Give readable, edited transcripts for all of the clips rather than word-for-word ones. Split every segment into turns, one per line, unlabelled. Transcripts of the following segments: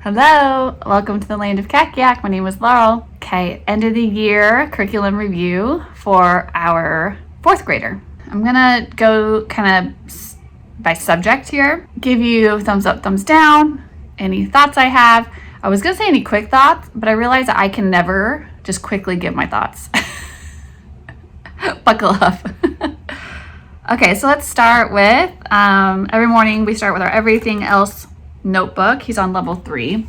Hello, welcome to the land of Kakiak. My name is Laurel. Okay, end of the year curriculum review for our fourth grader. I'm gonna go kind of by subject here, give you thumbs up, thumbs down, any thoughts I have. I was gonna say any quick thoughts, but I realized that I can never just quickly give my thoughts. Buckle up. Okay, so let's start with, every morning we start with our everything else notebook. He's on level 3.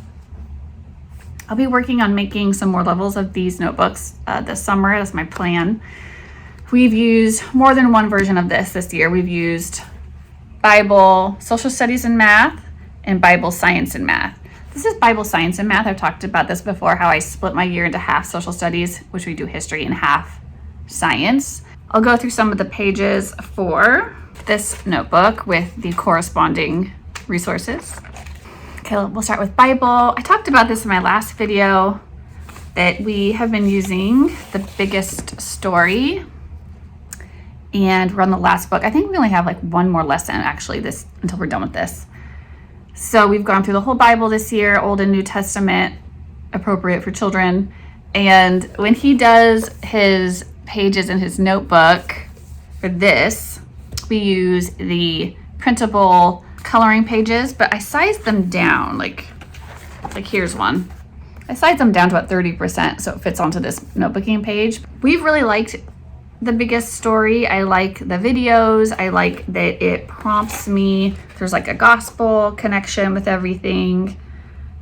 I'll be working on making some more levels of these notebooks this summer. That's my plan. We've used more than one version of this year. We've used Bible, Social Studies and Math, and Bible Science and Math. This is Bible Science and Math. I've talked about this before, how I split my year into half Social Studies, which we do history, and half Science. I'll go through some of the pages for this notebook with the corresponding resources. Okay, we'll start with Bible. I talked about this in my last video, that we have been using The Biggest Story, and we're on the last book. I think we only have like one more lesson actually until we're done with this. So we've gone through the whole Bible this year, Old and New Testament, appropriate for children. And when he does his pages in his notebook for this, we use the printable coloring pages, but I sized them down, like here's one. I sized them down to about 30% so it fits onto this notebooking page. We've really liked The Biggest Story. I like the videos. I like that it prompts me. There's like a gospel connection with everything.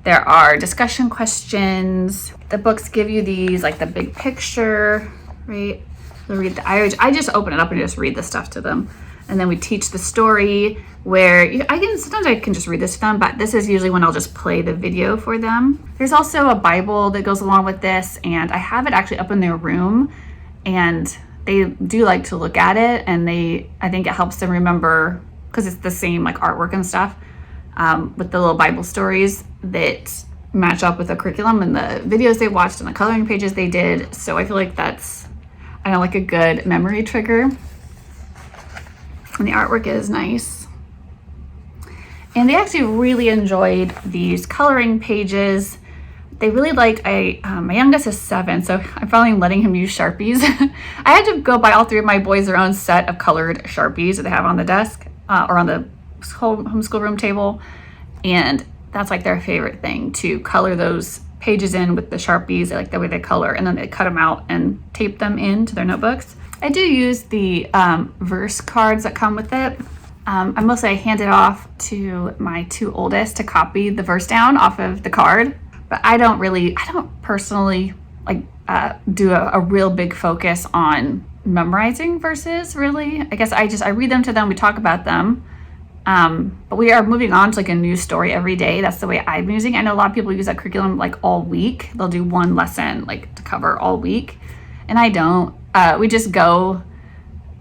There are discussion questions. The books give you these, like the big picture, right? I just open it up and just read the stuff to them. And then we teach the story where sometimes I can just read this to them, but this is usually when I'll just play the video for them. There's also a Bible that goes along with this, and I have it actually up in their room, and they do like to look at it, and I think it helps them remember, because it's the same like artwork and stuff, with the little Bible stories that match up with the curriculum and the videos they watched and the coloring pages they did. So I feel like that's, like a good memory trigger. And the artwork is nice. And they actually really enjoyed these coloring pages. They really liked, my youngest is 7, so I'm finally letting him use Sharpies. I had to go buy all 3 of my boys their own set of colored Sharpies that they have on the desk or on the homeschool room table. And that's like their favorite thing, to color those pages in with the Sharpies. They like the way they color, and then they cut them out and tape them into their notebooks. I do use the verse cards that come with it. I mostly hand it off to my 2 oldest to copy the verse down off of the card. But I don't personally do a real big focus on memorizing verses, really. I guess I read them to them, we talk about them. But we are moving on to like a new story every day. That's the way I'm using. I know a lot of people use that curriculum like all week. They'll do one lesson like to cover all week. And I don't. We just go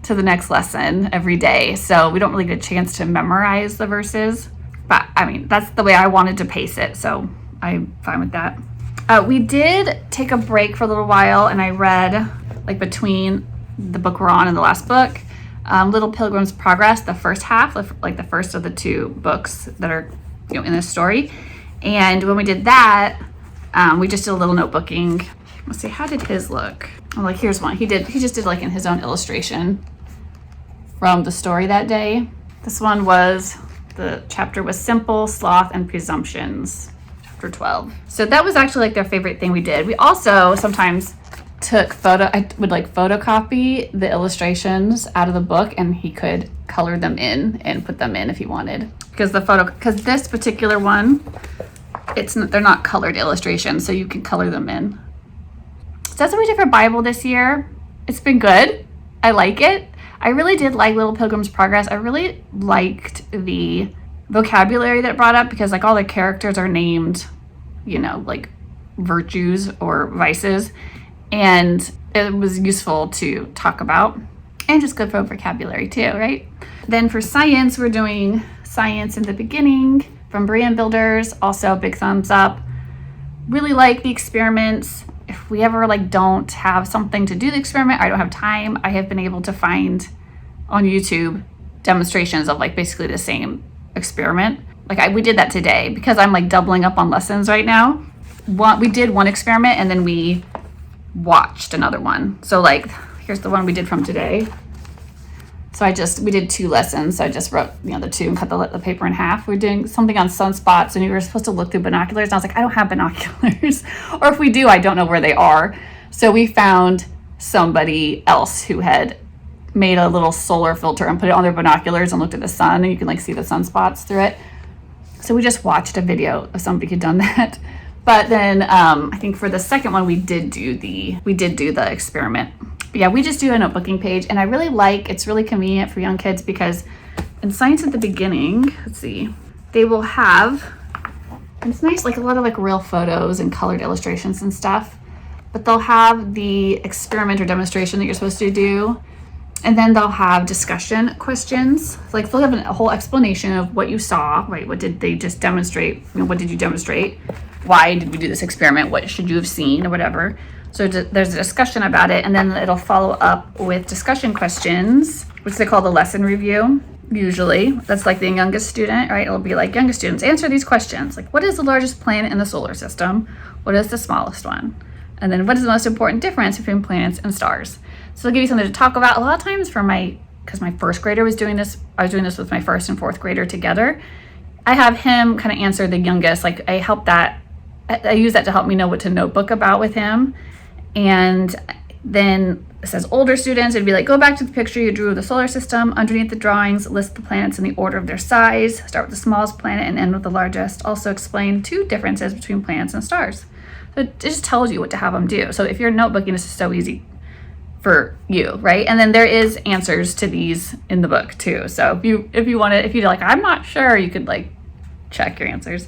to the next lesson every day. So we don't really get a chance to memorize the verses. But that's the way I wanted to pace it. So I'm fine with that. We did take a break for a little while, and I read between the book we're on and the last book, Little Pilgrim's Progress, the first half, like the first of the 2 books that are in this story. And when we did that, we just did a little notebooking. Let's see, how did his look? Oh, here's one. He just did in his own illustration from the story that day. This one the chapter was Simple, Sloth, and Presumptions, chapter 12. So that was actually their favorite thing we did. We also sometimes I would photocopy the illustrations out of the book, and he could color them in and put them in if he wanted. Because this particular one, they're not colored illustrations, so you can color them in. So that's what we did for Bible this year. It's been good. I like it. I really did like Little Pilgrim's Progress. I really liked the vocabulary that it brought up, because all the characters are named, like virtues or vices. And it was useful to talk about, and just good for vocabulary too, right? Then for Science, we're doing Science in the Beginning from Brand Builders. Also, big thumbs up. Really like the experiments. If we ever don't have something to do the experiment, I don't have time, I have been able to find on YouTube demonstrations of basically the same experiment. we did that today because I'm like doubling up on lessons right now. We did one experiment and then we watched another one. So like, here's the one we did from today. So we did 2 lessons. So I just wrote, the 2 and cut the paper in half. We're doing something on sunspots and you were supposed to look through binoculars. And I was like, I don't have binoculars. Or if we do, I don't know where they are. So we found somebody else who had made a little solar filter and put it on their binoculars and looked at the sun, and you can like see the sunspots through it. So we just watched a video of somebody who'd done that. But then I think for the second one, we did do the experiment. But yeah, we just do a notebooking page, and I really it's really convenient for young kids because in Science at the Beginning, let's see, they will have, and it's nice, like a lot of like real photos and colored illustrations and stuff, but they'll have the experiment or demonstration that you're supposed to do. And then they'll have discussion questions. Like they'll have a whole explanation of what you saw, right? What did they just demonstrate? What did you demonstrate? Why did we do this experiment? What should you have seen or whatever? So there's a discussion about it. And then it'll follow up with discussion questions, which they call the lesson review. Usually that's like the youngest student, right? It'll be like, youngest students, answer these questions. Like, what is the largest planet in the solar system? What is the smallest one? And then what is the most important difference between planets and stars? So they'll give you something to talk about. A lot of times because my first grader was doing this, I was doing this with my first and fourth grader together. I have him kind of answer the youngest. Like I use that to help me know what to notebook about with him. And then it says older students, it'd be like, go back to the picture you drew of the solar system. Underneath the drawings, list the planets in the order of their size. Start with the smallest planet and end with the largest. Also explain 2 differences between planets and stars. So it just tells you what to have them do. So if you're notebooking, this is so easy for you, right? And then there is answers to these in the book too. So if you're like, I'm not sure, you could like check your answers.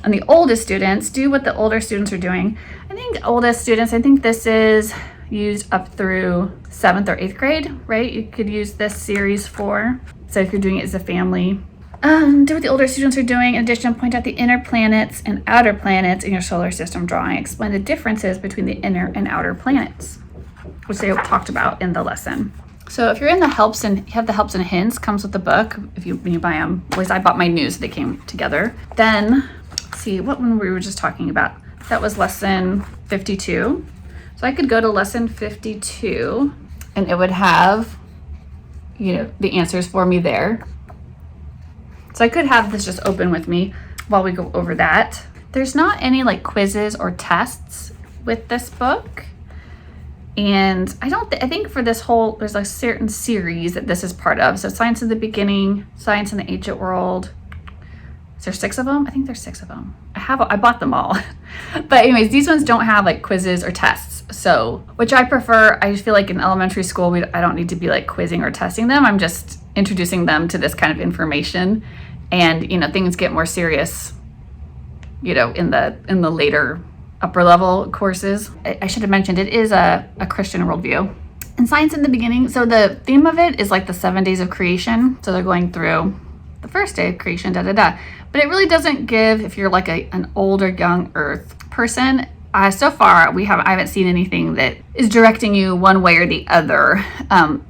And the oldest students, do what the older students are doing. I think this is used up through 7th or 8th grade, right? You could use this series for. So if you're doing it as a family, do what the older students are doing. In addition, point out the inner planets and outer planets in your solar system drawing. Explain the differences between the inner and outer planets, which they talked about in the lesson. So if you're in the helps and you have the helps and hints, comes with the book. When you buy them, at least I bought my new, so they came together. Then, let's see, what one we were just talking about? That was lesson 52. So I could go to lesson 52 and it would have, the answers for me there. So I could have this just open with me while we go over that. There's not any like quizzes or tests with this book. And I think for this there's a certain series that this is part of. So Science at the Beginning, Science in the Ancient World. Is there 6 of them? I think there's 6 of them. I bought them all. But anyways, these ones don't have like quizzes or tests. So, which I prefer. I just feel like in elementary school, I don't need to be like quizzing or testing them. I'm just introducing them to this kind of information. And, things get more serious, in the later upper level courses. I should have mentioned it is a Christian worldview. And Science in the Beginning, so the theme of it is like the 7 days of creation. So they're going through the first day of creation, But it really doesn't give, if you're like an older young Earth person, so far I haven't seen anything that is directing you one way or the other.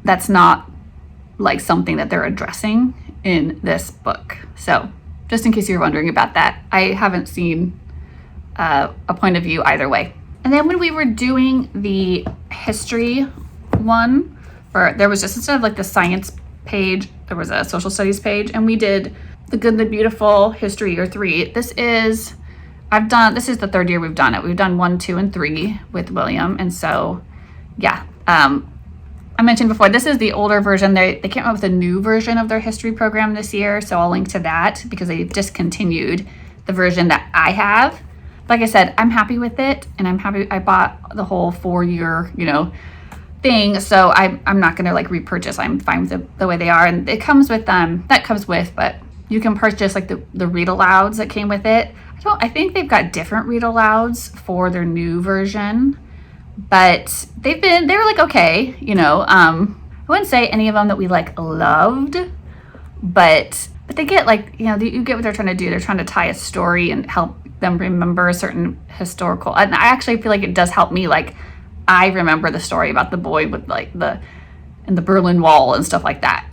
That's not like something that they're addressing in this book. So just in case you're wondering about that, I haven't seen a point of view either way. And then when we were doing the history one, there was just, instead of like the science page, there was a social studies page, and we did the Good, the Beautiful, History Year 3. This is the 3rd year we've done it. We've done 1, 2, and 3 with William. And so, yeah, I mentioned before, this is the older version. They came up with a new version of their history program this year. So I'll link to that because they've discontinued the version that I have. Like I said, I'm happy with it, and I'm happy I bought the whole 4-year, thing. So I'm not gonna like repurchase. I'm fine with the way they are, and it comes with but you can purchase like the read alouds that came with it. I think they've got different read alouds for their new version, but they were like okay, I wouldn't say any of them that we like loved, but they get like, you get what they're trying to do. They're trying to tie a story and help them remember a certain historical, and I actually feel like it does help me. Like I remember the story about the boy with like the Berlin Wall and stuff like that,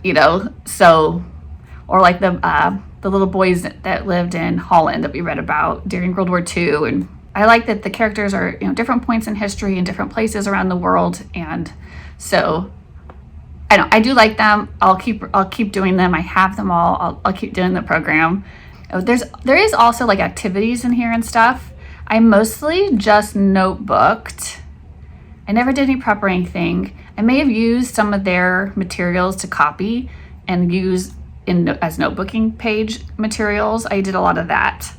so, or like the the little boys that lived in Holland that we read about during World War II. And I like that the characters are, different points in history and different places around the world. And so I do like them. I'll keep doing them. I have them all. I'll keep doing the program. There is also like activities in here and stuff. I mostly just notebooked. I never did any prep or anything. I may have used some of their materials to copy and use as notebooking page materials. I did a lot of that.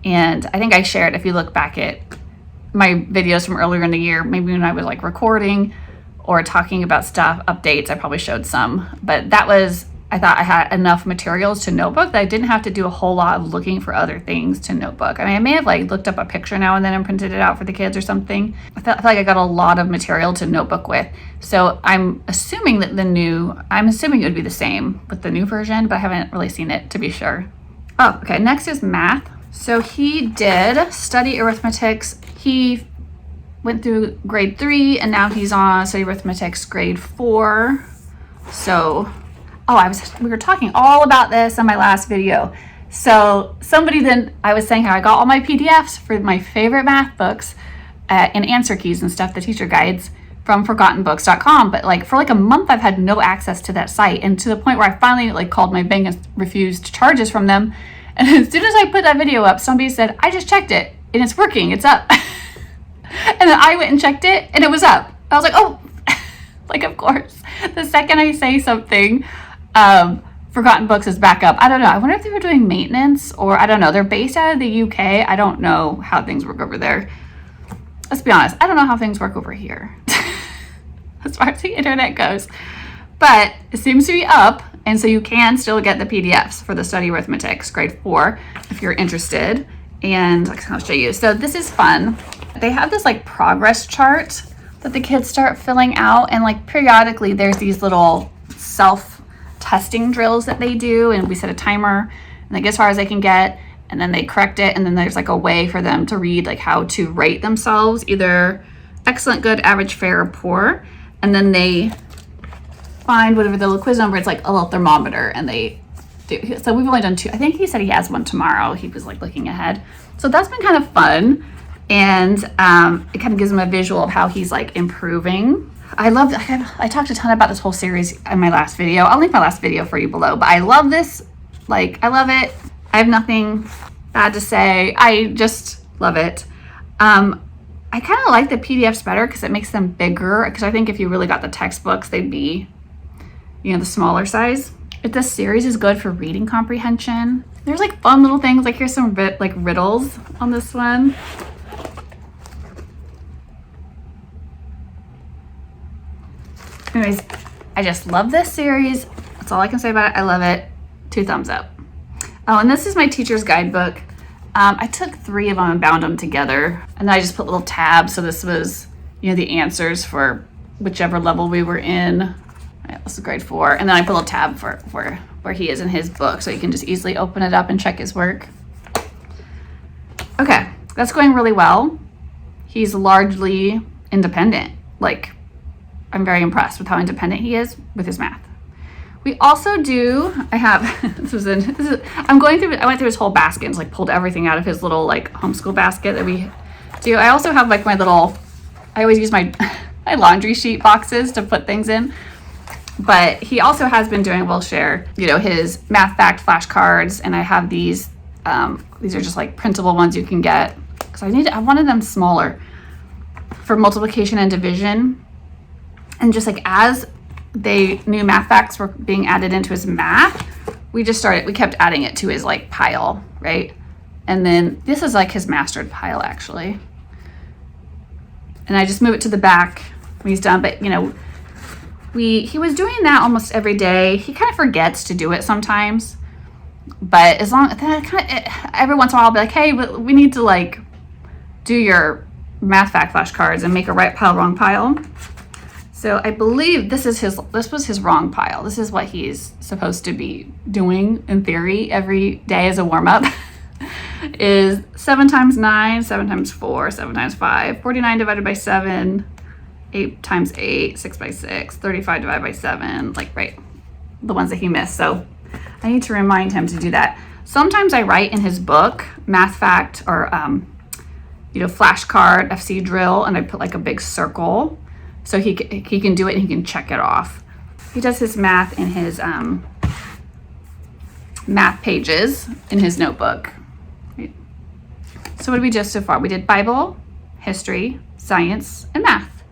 And I think I shared, if you look back at my videos from earlier in the year, maybe when I was like recording or talking about stuff, updates, I probably showed some. But I thought I had enough materials to notebook that I didn't have to do a whole lot of looking for other things to notebook. I mean, I may have like looked up a picture now and then and printed it out for the kids or something. I feel like I got a lot of material to notebook with. So I'm assuming it would be the same with the new version, but I haven't really seen it to be sure. Oh, okay, next is math. So he did study arithmetics. He went through grade 3 and now he's on study arithmetics grade 4. So we were talking all about this on my last video. So I was saying how I got all my PDFs for my favorite math books and answer keys and stuff, the teacher guides from forgottenbooks.com. But like for like a month, I've had no access to that site. And to the point where I finally like called my bank and refused charges from them. And as soon as I put that video up, somebody said, I just checked it and it's working, it's up. And then I went and checked it and it was up. I was like, oh, like, of course. The second I say something, Forgotten Books is back up. I don't know. I wonder if they were doing maintenance or I don't know. They're based out of the UK. I don't know how things work over there. Let's be honest. I don't know how things work over here as far as the internet goes. But it seems to be up. And so you can still get the PDFs for the study arithmetics grade 4 if you're interested. And I'll show you. So this is fun. They have this like progress chart that the kids start filling out. And like periodically there's these little self-testing drills that they do. And we set a timer and they get as far as they can get. And then they correct it. And then there's like a way for them to read like how to rate themselves, either excellent, good, average, fair, or poor. And then they find whatever the little quiz number, it's like a little thermometer and they do. So we've only done 2. I think he said he has one tomorrow. He was like looking ahead. So that's been kind of fun. And it kind of gives him a visual of how he's like improving. I talked a ton about this whole series in my last video. I'll link my last video for you below, but I love this. Like, I love it. I have nothing bad to say. I just love it. I kind of like the PDFs better because it makes them bigger. Because I think if you really got the textbooks, they'd be, the smaller size. If this series is good for reading comprehension. There's like fun little things. Like here's some like riddles on this one. Anyways, I just love this series. That's all I can say about it. I love it. 2 thumbs up. Oh, and this is my teacher's guidebook. I took 3 of them and bound them together. And then I just put little tabs. So this was, the answers for whichever level we were in. All right, this is grade 4. And then I put a little tab for where he is in his book. So you can just easily open it up and check his work. Okay, that's going really well. He's largely independent. Like, I'm very impressed with how independent he is with his math. We also do, I went through his whole basket and like pulled everything out of his little like homeschool basket that we do. I also have like I always use my laundry sheet boxes to put things in. But he also has been doing, we'll share, his math fact flashcards. And I have these are just like printable ones you can get. Because I wanted them smaller for multiplication and division. And just like as new math facts were being added into his math, we kept adding it to his like pile, right? And then this is like his mastered pile actually. And I just move it to the back when he's done. But he was doing that almost every day. He kind of forgets to do it sometimes. But as long every once in a while I'll be like, hey, we need to like do your math fact flashcards and make a right pile, wrong pile. So I believe this was his wrong pile. This is what he's supposed to be doing in theory every day as a warm-up. Is 7 times 9, 7 times 4, 7 times 5, 49 divided by 7, 8 times 8, 6 by 6, 35 divided by 7, like right, the ones that he missed. So I need to remind him to do that. Sometimes I write in his book, Math Fact or, flashcard, FC drill, and I put like a big circle so he can do it and he can check it off. He does his math in his math pages in his notebook. So what did we do so far? We did Bible, history, science, and math.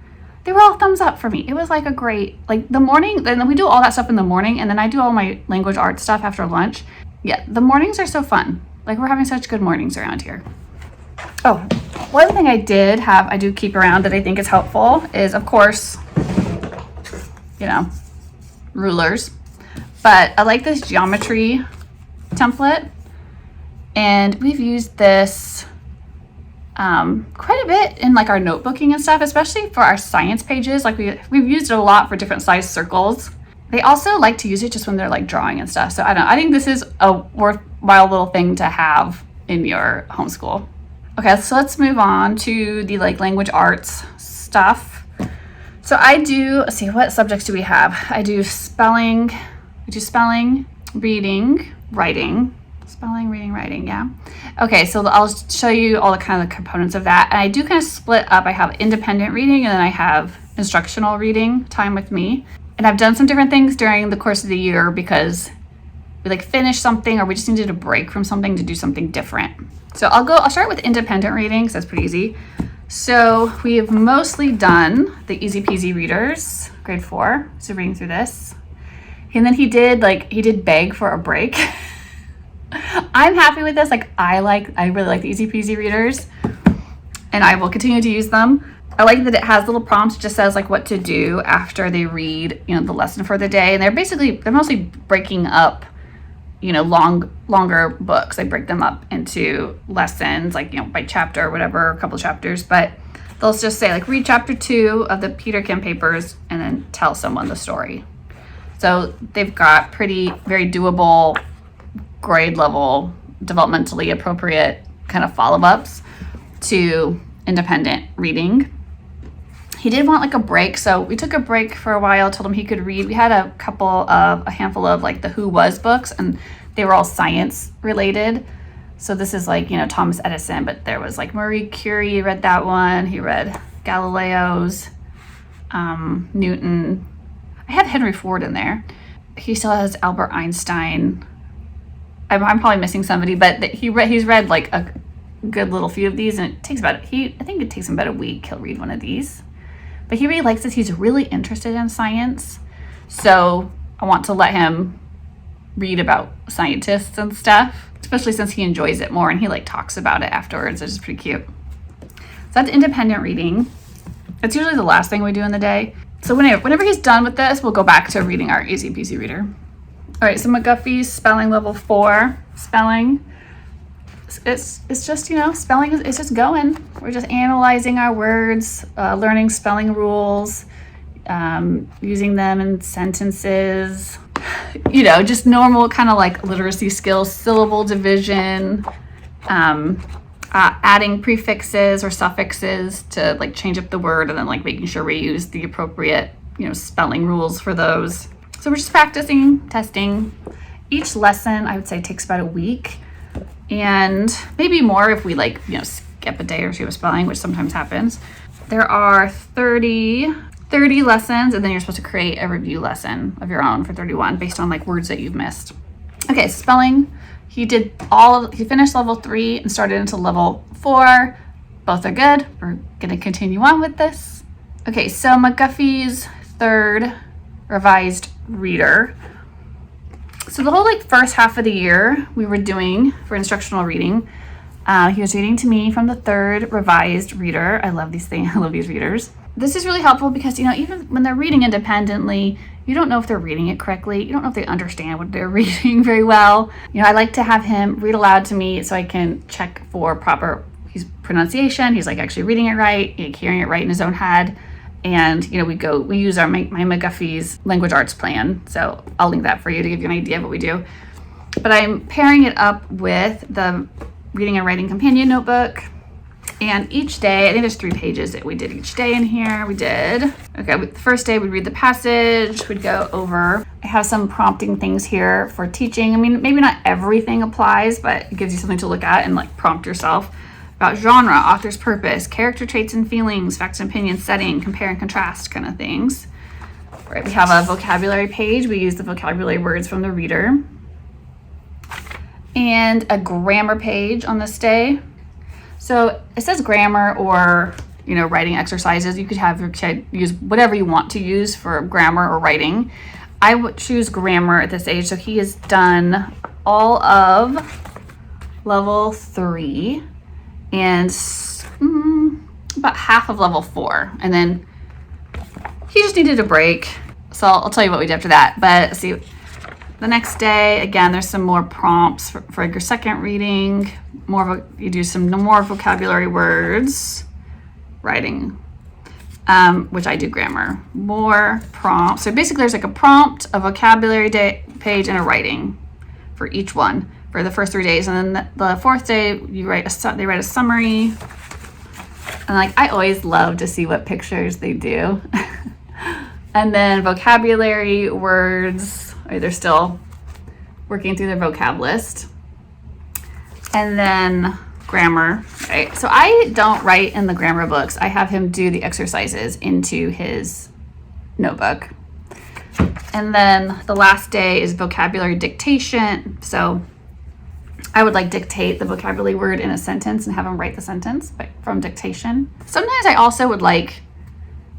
They were all thumbs up for me. It was like a great, like the morning, and then we do all that stuff in the morning, and then I do all my language arts stuff after lunch. Yeah, the mornings are so fun. Like we're having such good mornings around here. Oh, one thing I do keep around that I think is helpful is, of course, rulers. But I like this geometry template, and we've used this quite a bit in like our notebooking and stuff, especially for our science pages. Like we've used it a lot for different size circles. They also like to use it just when they're like drawing and stuff. So I think this is a worthwhile little thing to have in your homeschool. Okay, so let's move on to the like language arts stuff. So let's see, what subjects do we have? I do spelling, reading, writing. Spelling, reading, writing, yeah. Okay, so I'll show you all the kind of components of that. And I do kind of split up. I have independent reading and then I have instructional reading, time with me. And I've done some different things during the course of the year because we like finished something or we just needed a break from something to do something different. So I'll start with independent reading because that's pretty easy. So we have mostly done the Easy Peasy Readers, grade 4. So reading through this. And then he did beg for a break. I'm happy with this. I really like the Easy Peasy Readers, and I will continue to use them. I like that it has little prompts. It just says like what to do after they read, the lesson for the day. And they're mostly breaking up, longer books. I break them up into lessons, by chapter or whatever, a couple of chapters. But they'll just say like read chapter 2 of the Peter Kim papers and then tell someone the story. So they've got very doable, grade level, developmentally appropriate kind of follow-ups to independent reading. He did want like a break, so we took a break for a while, told him he could read. We had a handful of like the Who Was books, and they were all science related. So this is like, Thomas Edison, but there was like Marie Curie, he read that one. He read Galileo's, Newton. I had Henry Ford in there. He still has Albert Einstein. I'm probably missing somebody, but he's read like a good little few of these, and it takes I think it takes him about a week. He'll read one of these, but he really likes this. He's really interested in science, so I want to let him read about scientists and stuff, especially since he enjoys it more and he like talks about it afterwards, which is pretty cute. So that's independent reading. That's usually the last thing we do in the day. So whenever he's done with this, we'll go back to reading our Easy Peasy Reader. All right, so McGuffey's spelling level 4. Spelling, it's just, spelling is just going. We're just analyzing our words, learning spelling rules, using them in sentences, just normal kind of like literacy skills, syllable division, adding prefixes or suffixes to like change up the word, and then like making sure we use the appropriate, spelling rules for those. So we're just practicing, testing. Each lesson, I would say, takes about a week, and maybe more if we skip a day or two of spelling, which sometimes happens. There are 30 lessons, and then you're supposed to create a review lesson of your own for 31 based on like words that you've missed. Okay, so spelling, he finished level 3 and started into level 4. Both are good. We're gonna continue on with this. Okay, so McGuffey's 3rd revised reader. So the whole first half of the year we were doing for instructional reading, he was reading to me from the 3rd revised reader. I love these things. I love these readers. This is really helpful because, even when they're reading independently, you don't know if they're reading it correctly. You don't know if they understand what they're reading very well. I like to have him read aloud to me so I can check for proper pronunciation. He's actually reading it right, hearing it right in his own head. And, we use my McGuffey's language arts plan. So I'll link that for you to give you an idea of what we do. But I'm pairing it up with the reading and writing companion notebook. And each day, I think there's 3 pages that we did each day in here. The first day we'd read the passage, we'd go over. I have some prompting things here for teaching. I mean, maybe not everything applies, but it gives you something to look at and like prompt yourself about genre, author's purpose, character traits and feelings, facts and opinions, setting, compare and contrast kind of things. Right, we have a vocabulary page. We use the vocabulary words from the reader. And a grammar page on this day. So it says grammar or, writing exercises. You could use whatever you want to use for grammar or writing. I would choose grammar at this age. So he has done all of level 3 and about half of level 4. And then he just needed a break. So I'll tell you what we did after that. But let's see. The next day, again, there's some more prompts for your second reading. You do some more vocabulary words, writing, which I do grammar. More prompts. So basically, there's like a prompt, a vocabulary page, and a writing for each one for the first 3 days. And then the 4th day, they write a summary. And I always love to see what pictures they do. And then vocabulary words. They're still working through their vocab list. And then grammar, right? So I don't write in the grammar books. I have him do the exercises into his notebook. And then the last day is vocabulary dictation. So I would dictate the vocabulary word in a sentence and have him write the sentence from dictation. Sometimes I also would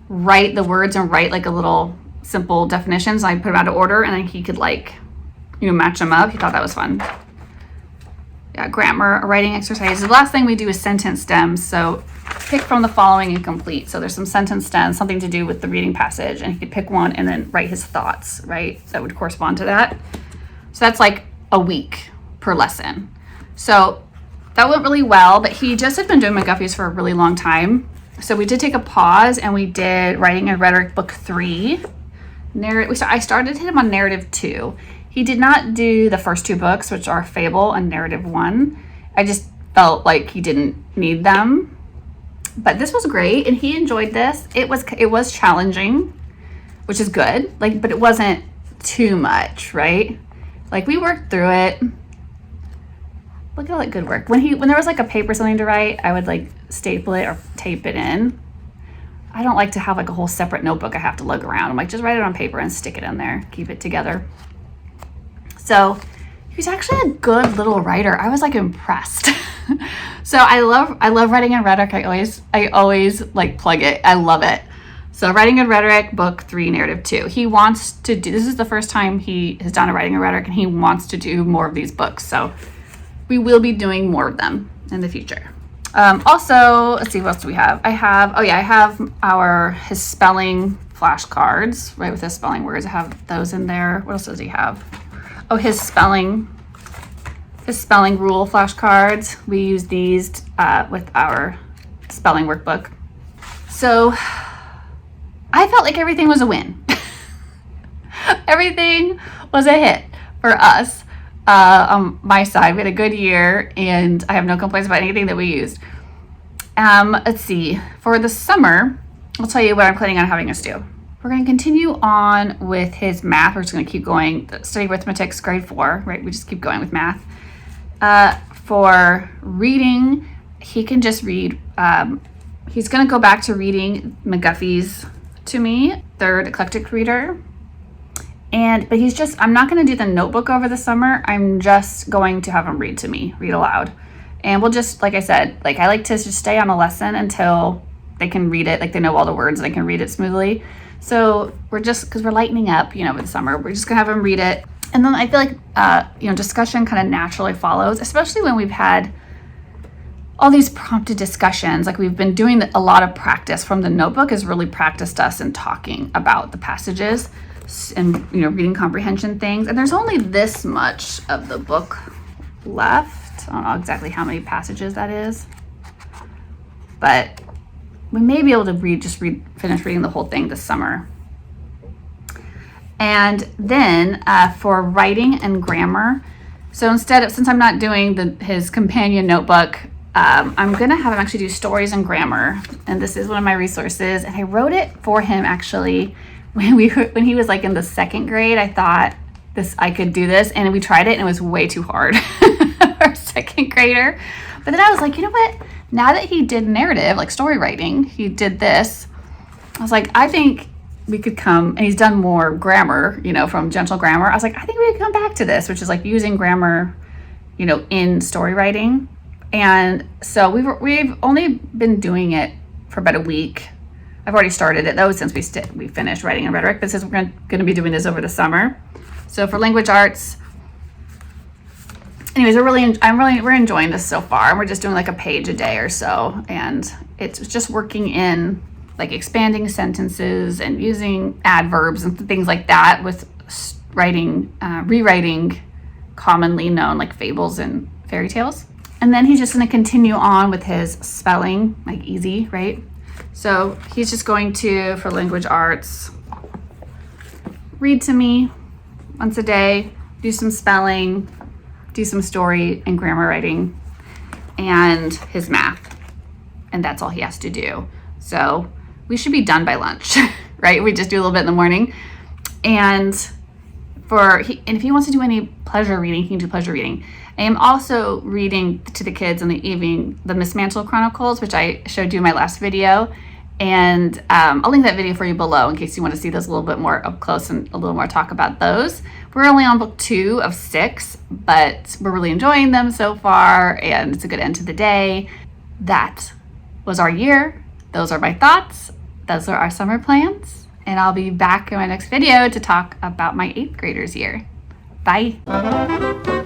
write the words and write a little simple definitions. I put them out of order and then he could match them up. He thought that was fun. Yeah, grammar, writing exercises. The last thing we do is sentence stems. So pick from the following and complete. So there's some sentence stems, something to do with the reading passage, and he could pick one and then write his thoughts, right? That would correspond to that. So that's a week per lesson. So that went really well, but he just had been doing McGuffey's for a really long time. So we did take a pause and we did Writing and Rhetoric Book 3. I started him on Narrative 2. He did not do the first 2 books, which are Fable and Narrative 1. I just felt like he didn't need them. But this was great, and he enjoyed this. It was challenging, which is good. But it wasn't too much, right? We worked through it. Look at all that good work. When there was a paper something to write, I would staple it or tape it in. I don't like to have a whole separate notebook I have to lug around. I'm just write it on paper and stick it in there, keep it together. So he's actually a good little writer. I was impressed. So I love Writing and Rhetoric. I always plug it. I love it. So Writing and Rhetoric, Book 3, Narrative 2. He wants to do, this is the first time he has done a Writing and Rhetoric, and he wants to do more of these books. So we will be doing more of them in the future. Also, let's see, what else do we have? I have his spelling flashcards, right, with his spelling words. I have those in there. What else does he have? Oh, his spelling rule flashcards. We use these with our spelling workbook. So I felt like everything was a win. Everything was a hit for us. On my side, we had a good year, and I have no complaints about anything that we used. Let's see. For the summer, I'll tell you what I'm planning on having us do. We're going to continue on with his math. We're just going to keep going. Study arithmetic, grade 4, right? We just keep going with math. For reading, he can just read. He's going to go back to reading McGuffey's to me, third eclectic reader. But I'm not going to do the notebook over the summer. I'm just going to have him read aloud. And we'll just, like I said, I like to just stay on a lesson until they can read it, they know all the words and they can read it smoothly. So because we're lightening up, over the summer, we're just going to have him read it. And then I feel discussion kind of naturally follows, especially when we've had all these prompted discussions. We've been doing a lot of practice from the notebook has really practiced us in talking about the passages and reading comprehension things. And there's only this much of the book left. I don't know exactly how many passages that is, but we may be able to finish reading the whole thing this summer. And then for writing and grammar, so since I'm not doing his companion notebook, I'm gonna have him actually do stories and grammar, and this is one of my resources. And I wrote it for him actually when he was like in the 2nd grade. I thought I could do this, and we tried it, and it was way too hard for a 2nd grader. But then I was like, you know what? Now that he did narrative, like story writing, he did this. I was like, I think we could come, and he's done more grammar, from gentle grammar. I was like, I think we could come back to this, which is like using grammar, in story writing. And so we've only been doing it for about a week. I've already started it though since we finished writing and rhetoric, but since we're going to be doing this over the summer. So for language arts, anyways, we're enjoying this so far. We're just doing like a page a day or so, and it's just working in like expanding sentences and using adverbs and things like that with rewriting commonly known like fables and fairy tales. And then he's just going to continue on with his spelling, like easy, right? So he's just going to, for language arts, read to me once a day, do some spelling, do some story and grammar writing, and his math. And that's all he has to do. So we should be done by lunch, right? We just do a little bit in the morning. And if he wants to do any pleasure reading, he can do pleasure reading. I am also reading to the kids in the evening the Miss Mantle Chronicles, which I showed you in my last video. And I'll link that video for you below in case you want to see those a little bit more up close and a little more talk about those. We're only on book 2 of 6, but we're really enjoying them so far, and it's a good end to the day. That was our year. Those are my thoughts. Those are our summer plans. And I'll be back in my next video to talk about my 8th graders year. Bye.